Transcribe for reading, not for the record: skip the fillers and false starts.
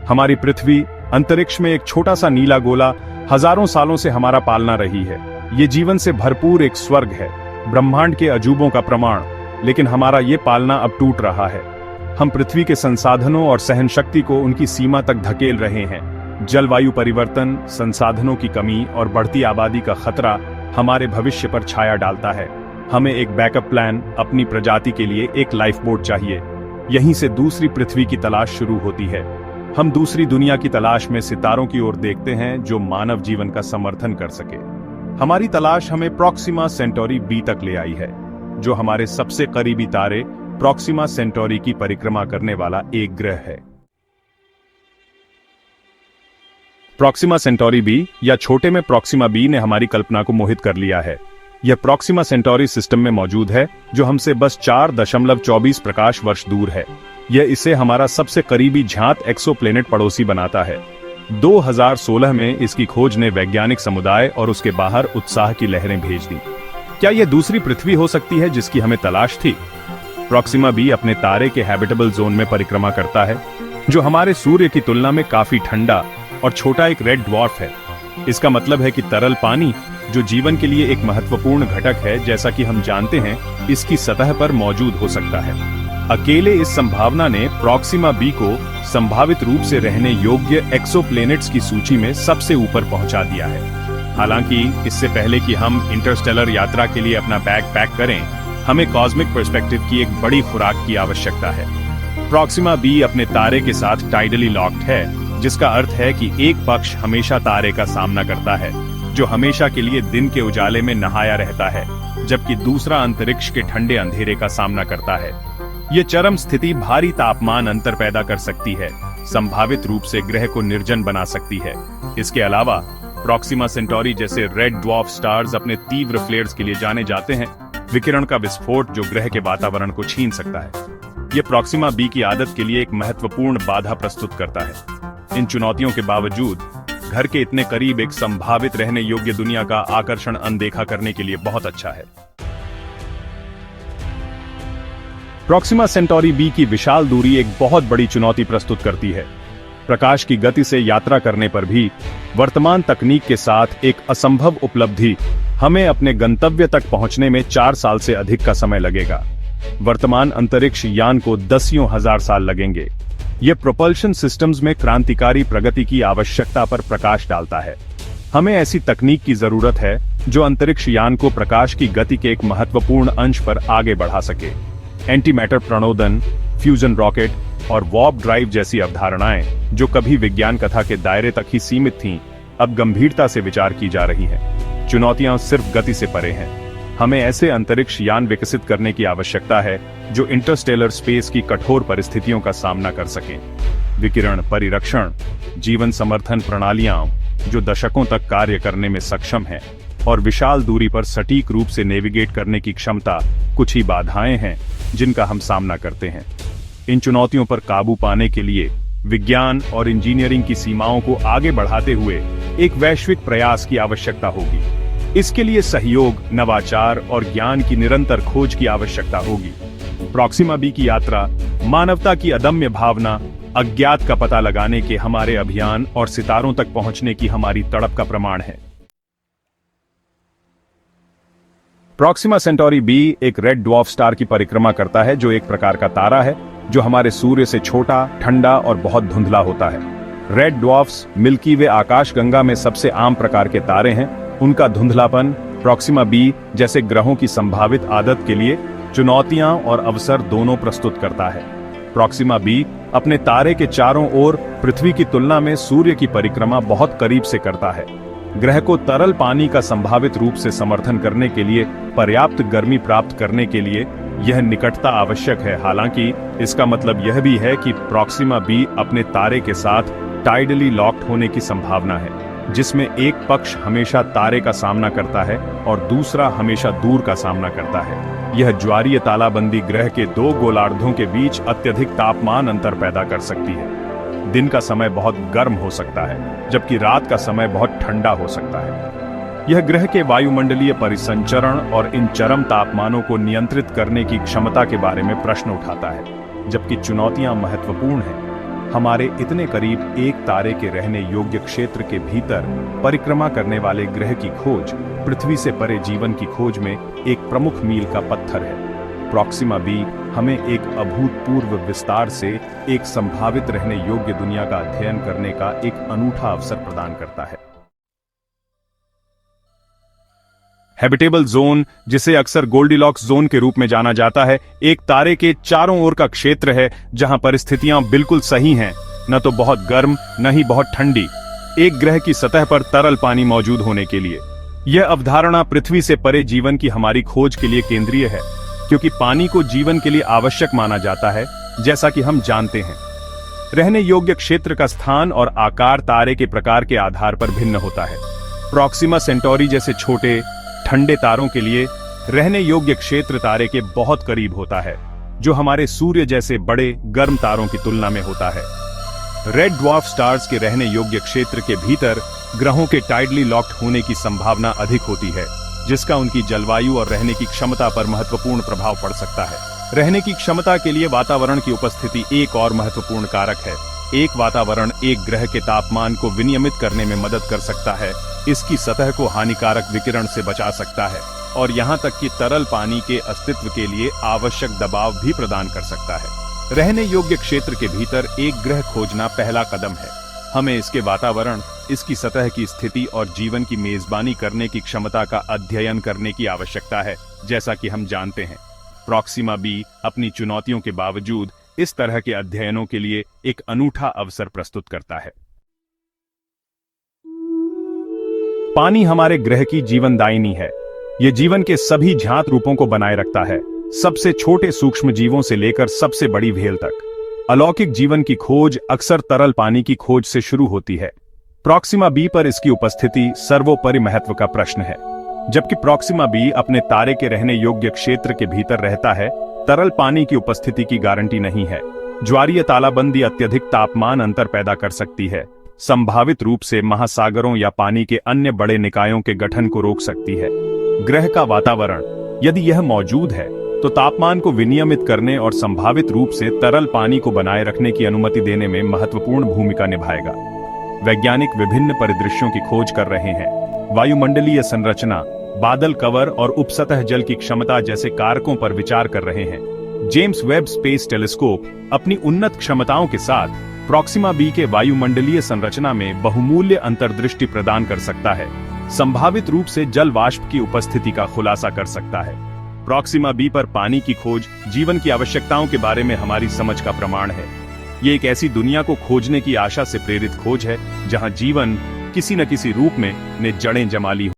हमारी पृथ्वी अंतरिक्ष में एक छोटा सा नीला गोला हजारों सालों से हमारा पालना रही है। ये जीवन से भरपूर एक स्वर्ग है, ब्रह्मांड के अजूबों का प्रमाण। लेकिन हमारा ये पालना अब टूट रहा है। हम पृथ्वी के संसाधनों और सहन शक्ति को उनकी सीमा तक धकेल रहे हैं। जलवायु परिवर्तन, संसाधनों की कमी और बढ़ती आबादी का खतरा हमारे भविष्य पर छाया डालता है। हमें एक बैकअप प्लान, अपनी प्रजाति के लिए एक लाइफ बोट चाहिए। यहीं से दूसरी पृथ्वी की तलाश शुरू होती है। हम दूसरी दुनिया की तलाश में सितारों की ओर देखते हैं जो मानव जीवन का समर्थन कर सके। हमारी तलाश हमें प्रॉक्सिमा सेंटोरी बी तक ले आई है, जो हमारे सबसे करीबी तारे प्रॉक्सिमा सेंटोरी की परिक्रमा करने वाला एक ग्रह है। प्रॉक्सिमा सेंटोरी बी या छोटे में प्रॉक्सिमा बी ने हमारी कल्पना को मोहित कर लिया है। यह प्रॉक्सिमा सेंटोरी सिस्टम में मौजूद है, जो हमसे बस 4.24 प्रकाश वर्ष दूर है। यह इसे हमारा सबसे करीबी ज्ञात एक्सोप्लैनेट पड़ोसी बनाता है। 2016 में इसकी खोज ने वैज्ञानिक समुदाय और उसके बाहर उत्साह की लहरें भेज दी। क्या यह दूसरी पृथ्वी हो सकती है जिसकी हमें तलाश थी? प्रॉक्सिमा बी अपने तारे के हैबिटेबल जोन में परिक्रमा करता है, जो हमारे सूर्य की तुलना में काफी ठंडा और छोटा एक रेड ड्वार्फ है। इसका मतलब है कि तरल पानी, जो जीवन के लिए एक महत्वपूर्ण घटक है, जैसा कि हम जानते हैं, इसकी सतह पर मौजूद हो सकता है। अकेले इस संभावना ने प्रॉक्सिमा बी को संभावित रूप से रहने योग्य एक्सोप्लैनेट्स की सूची में सबसे ऊपर पहुंचा दिया है। हालांकि इससे पहले कि हम इंटरस्टेलर यात्रा के लिए अपना बैग पैक करें, हमें कॉस्मिक पर्सपेक्टिव की एक बड़ी खुराक की आवश्यकता है। प्रॉक्सिमा बी अपने तारे के साथ टाइडली लॉक्ड है, जिसका अर्थ है कि एक पक्ष हमेशा तारे का सामना करता है, जो हमेशा के लिए दिन के उजाले में नहाया रहता है, जबकि दूसरा अंतरिक्ष के ठंडे अंधेरे का सामना करता है। ये चरम स्थिति भारी तापमान अंतर पैदा कर सकती है, संभावित रूप से ग्रह को निर्जन बना सकती है। इसके अलावा प्रॉक्सिमा सेंटोरी जैसे रेड ड्वार्फ स्टार्स अपने तीव्र फ्लेयर्स के लिए जाने जाते हैं, विकिरण का विस्फोट जो ग्रह के वातावरण को छीन सकता है। ये प्रॉक्सिमा बी की आदत के लिए एक महत्वपूर्ण बाधा प्रस्तुत करता है। इन चुनौतियों के बावजूद घर के इतने करीब एक संभावित रहने योग्य दुनिया का आकर्षण अनदेखा करने के लिए बहुत अच्छा है। प्रॉक्सिमा सेंटोरी बी की विशाल दूरी एक बहुत बड़ी चुनौती प्रस्तुत करती है। प्रकाश की गति से यात्रा करने पर भी वर्तमान तकनीक के साथ एक असंभव उपलब्धि, हमें अपने गंतव्य तक पहुंचने में 4 साल से अधिक का समय लगेगा। वर्तमान अंतरिक्ष यान को दसियों हजार साल लगेंगे। यह प्रोपल्शन सिस्टम्स में क्रांतिकारी प्रगति की आवश्यकता पर प्रकाश डालता है। हमें ऐसी तकनीक की जरूरत है जो अंतरिक्ष यान को प्रकाश की गति के एक महत्वपूर्ण अंश पर आगे बढ़ा सके। एंटी मैटर प्रणोदन, फ्यूजन रॉकेट और वार्प ड्राइव जैसी अवधारणाएं, जो कभी विज्ञान कथा के दायरे तक ही सीमित थीं, अब गंभीरता से विचार की जा रही हैं। चुनौतियां सिर्फ गति से परे हैं। हमें ऐसे अंतरिक्ष यान विकसित करने की आवश्यकता है जो इंटरस्टेलर स्पेस की कठोर परिस्थितियों का सामना कर सकें। विकिरण परिरक्षण, जीवन समर्थन प्रणालियां जो दशकों तक कार्य करने में सक्षम हैं, और विशाल दूरी पर सटीक रूप से नेविगेट करने की क्षमता कुछ ही बाधाएं हैं जिनका हम सामना करते हैं। इन चुनौतियों पर काबू पाने के लिए विज्ञान और इंजीनियरिंग की सीमाओं को आगे बढ़ाते हुए एक वैश्विक प्रयास की आवश्यकता होगी। इसके लिए सहयोग, नवाचार और ज्ञान की निरंतर खोज की आवश्यकता होगी। प्रॉक्सिमा बी की यात्रा मानवता की अदम्य भावना, अज्ञात का पता लगाने के हमारे अभियान और सितारों तक पहुंचने की हमारी तड़प का प्रमाण है। प्रॉक्सिमा सेंटोरी बी एक रेड ड्वार्फ स्टार की परिक्रमा करता है, जो एक प्रकार का तारा है जो हमारे सूर्य से छोटा, ठंडा और बहुत धुंधला होता है। रेड ड्वार्फ्स मिल्की वे आकाशगंगा में सबसे आम प्रकार के तारे हैं। उनका धुंधलापन प्रॉक्सिमा बी जैसे ग्रहों की संभावित आदत के लिए चुनौतियां और अवसर दोनों प्रस्तुत करता है। प्रॉक्सिमा बी अपने तारे के चारों ओर पृथ्वी की तुलना में सूर्य की परिक्रमा बहुत करीब से करता है। ग्रह को तरल पानी का संभावित रूप से समर्थन करने के लिए पर्याप्त गर्मी प्राप्त करने के लिए यह निकटता आवश्यक है। हालांकि इसका मतलब यह भी है कि प्रॉक्सिमा बी अपने तारे के साथ टाइडली लॉक्ड होने की संभावना है, जिसमें एक पक्ष हमेशा तारे का सामना करता है और दूसरा हमेशा दूर का सामना करता है। यह ज्वारीय तालाबंदी ग्रह के 2 गोलार्धों के बीच अत्यधिक तापमान अंतर पैदा कर सकती है। दिन का समय बहुत गर्म हो सकता है, जबकि रात का समय बहुत ठंडा हो सकता है। यह ग्रह के वायुमंडलीय परिसंचरण और इन चरम तापमानों को नियंत्रित करने की क्षमता के बारे में प्रश्न उठाता है। जबकि चुनौतियां महत्वपूर्ण हैं, हमारे इतने करीब एक तारे के रहने योग्य क्षेत्र के भीतर परिक्रमा करने वाले ग्रह की खोज पृथ्वी से परे जीवन की खोज में एक प्रमुख मील का पत्थर है। प्रॉक्सिमा बी हमें एक अभूतपूर्व विस्तार से एक संभावित रहने योग्य दुनिया का अध्ययन करने का एक अनूठा अवसर प्रदान करता है। हैबिटेबल जोन, जिसे अक्सर गोल्डीलॉक्स जोन के रूप में जाना जाता है, एक तारे के चारों ओर का क्षेत्र है जहां परिस्थितियां बिल्कुल सही हैं, न तो बहुत गर्म न ही बहुत ठंडी, एक ग्रह की सतह पर तरल पानी मौजूद होने के लिए। यह अवधारणा पृथ्वी से परे जीवन की हमारी खोज के लिए केंद्रीय है, क्योंकि पानी को जीवन के लिए आवश्यक माना जाता है, जैसा कि हम जानते हैं। रहने योग्य क्षेत्र का स्थान और आकार तारे के प्रकार के आधार पर भिन्न होता है। प्रॉक्सिमा सेंटोरी जैसे छोटे ठंडे तारों के लिए रहने योग्य क्षेत्र तारे के बहुत करीब होता है, जो हमारे सूर्य जैसे बड़े गर्म तारों की तुलना में होता है। रेड ड्वार्फ स्टार्स के रहने योग्य क्षेत्र के भीतर ग्रहों के टाइडली लॉक्ड होने की संभावना अधिक होती है, जिसका उनकी जलवायु और रहने की क्षमता पर महत्वपूर्ण प्रभाव पड़ सकता है। रहने की क्षमता के लिए वातावरण की उपस्थिति एक और महत्वपूर्ण कारक है। एक वातावरण एक ग्रह के तापमान को विनियमित करने में मदद कर सकता है, इसकी सतह को हानिकारक विकिरण से बचा सकता है और यहां तक कि तरल पानी के अस्तित्व के लिए आवश्यक दबाव भी प्रदान कर सकता है। रहने योग्य क्षेत्र के भीतर एक ग्रह खोजना पहला कदम है। हमें इसके वातावरण, इसकी सतह की स्थिति और जीवन की मेजबानी करने की क्षमता का अध्ययन करने की आवश्यकता है। जैसा कि हम जानते हैं, प्रॉक्सिमा बी अपनी चुनौतियों के बावजूद इस तरह के अध्ययनों के लिए एक अनूठा अवसर प्रस्तुत करता है। पानी हमारे ग्रह की जीवनदायिनी है। यह जीवन के सभी झांत रूपों को बनाए रखता है, सबसे छोटे सूक्ष्म जीवों से लेकर सबसे बड़ी व्हेल तक। अलौकिक जीवन की खोज अक्सर तरल पानी की खोज से शुरू होती है। प्रॉक्सिमा बी पर इसकी उपस्थिति सर्वोपरि महत्व का प्रश्न है। जबकि प्रॉक्सिमा बी अपने तारे के रहने योग्य क्षेत्र के भीतर रहता है, तरल पानी की उपस्थिति की गारंटी नहीं है। ज्वारीय तालाबंदी अत्यधिक तापमान अंतर पैदा कर सकती है, संभावित रूप से महासागरों या पानी के अन्य बड़े निकायों के गठन को रोक सकती है। ग्रह का वातावरण, यदि यह मौजूद है, तो तापमान को विनियमित करने और संभावित रूप से तरल पानी को बनाए रखने की अनुमति देने में महत्वपूर्ण भूमिका निभाएगा। वैज्ञानिक विभिन्न परिदृश्यों की खोज कर रहे हैं। वायुमंडलीय संरचना, बादल कवर और उपसतह जल की क्षमता जैसे कारकों पर विचार कर रहे हैं। जेम्स वेब स्पेस टेलीस्कोप अपनी उन्नत क्षमताओं के साथ प्रॉक्सिमा बी के वायुमंडलीय संरचना में बहुमूल्य अंतर्दृष्टि प्रदान कर सकता है, संभावित रूप से जल वाष्प की उपस्थिति का खुलासा कर सकता है। प्रॉक्सिमा बी पर पानी की खोज जीवन की आवश्यकताओं के बारे में हमारी समझ का प्रमाण है। ये एक ऐसी दुनिया को खोजने की आशा से प्रेरित खोज है, जहां जीवन किसी न किसी रूप में ने जड़ें जमा ली।